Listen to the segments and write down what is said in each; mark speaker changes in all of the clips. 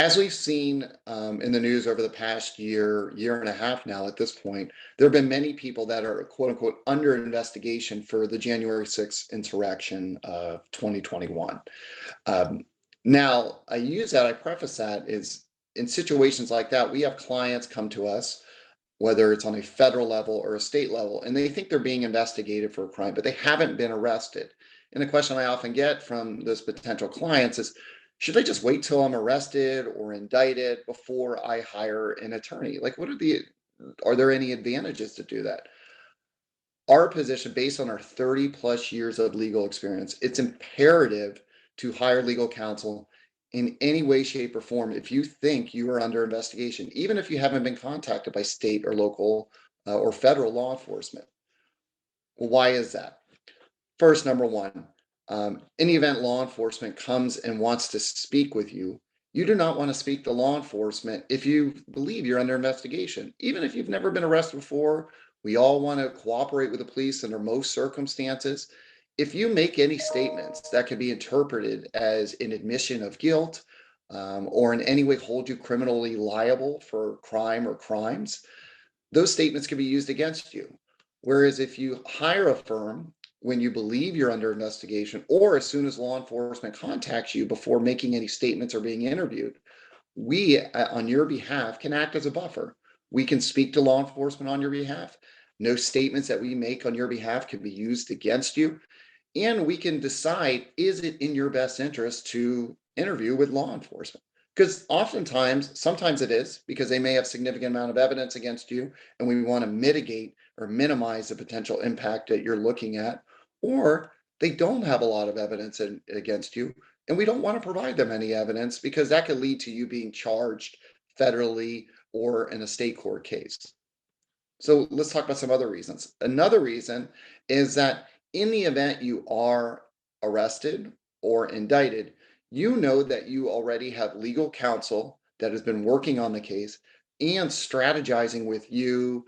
Speaker 1: As we've seen in the news over the past year, year and a half now at this point, there have been many people that are quote unquote under investigation for the January 6th insurrection of 2021. Um, Now, I preface that is in situations like that, we have clients come to us, whether it's on a federal level or a state level, and they think they're being investigated for a crime, but they haven't been arrested. And the question I often get from those potential clients is, should I just wait till I'm arrested or indicted before I hire an attorney? Like, are there any advantages to do that? Our position, based on our 30 plus years of legal experience, it's imperative to hire legal counsel in any way, shape, or form if you think you are under investigation, even if you haven't been contacted by state or local or federal law enforcement. Well, why is that? First, number one, in the event law enforcement comes and wants to speak with you, you do not want to speak to law enforcement if you believe you're under investigation. Even if you've never been arrested before, we all want to cooperate with the police under most circumstances. If you make any statements that could be interpreted as an admission of guilt or in any way hold you criminally liable for crime or crimes, those statements can be used against you. Whereas if you hire a firm when you believe you're under investigation, or as soon as law enforcement contacts you before making any statements or being interviewed, we, on your behalf, can act as a buffer. We can speak to law enforcement on your behalf. No statements that we make on your behalf can be used against you. And we can decide, is it in your best interest to interview with law enforcement? Because oftentimes, sometimes it is because they may have significant amount of evidence against you, and we want to mitigate or minimize the potential impact that you're looking at, or they don't have a lot of evidence against you, and we don't want to provide them any evidence because that could lead to you being charged federally or in a state court case. So let's talk about some other reasons. Another reason is that in the event you are arrested or indicted, you know that you already have legal counsel that has been working on the case and strategizing with you.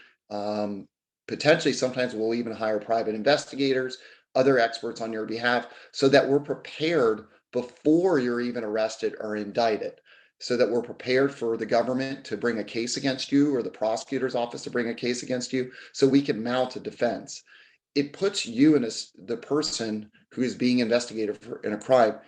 Speaker 1: Potentially, sometimes we'll even hire private investigators, other experts on your behalf, so that we're prepared before you're even arrested or indicted, so that we're prepared for the government to bring a case against you or the prosecutor's office to bring a case against you, so we can mount a defense. It puts you and the person who is being investigated in a crime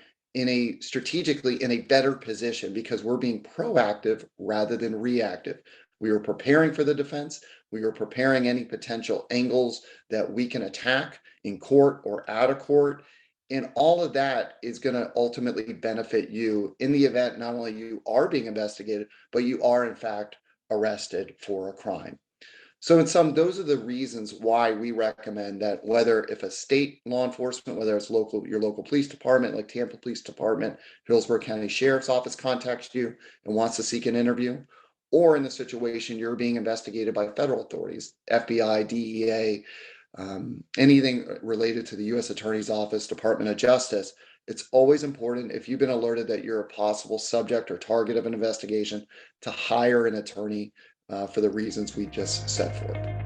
Speaker 1: strategically in a better position because we're being proactive rather than reactive. We are preparing for the defense. We are preparing any potential angles that we can attack in court or out of court. And all of that is going to ultimately benefit you in the event not only you are being investigated, but you are in fact arrested for a crime. So in sum, those are the reasons why we recommend that if a state law enforcement, whether it's your local police department, like Tampa Police Department, Hillsborough County Sheriff's Office contacts you and wants to seek an interview, or in the situation you're being investigated by federal authorities, FBI, DEA, anything related to the U.S. Attorney's Office, Department of Justice, it's always important, if you've been alerted that you're a possible subject or target of an investigation, to hire an attorney for the reasons we just set forth.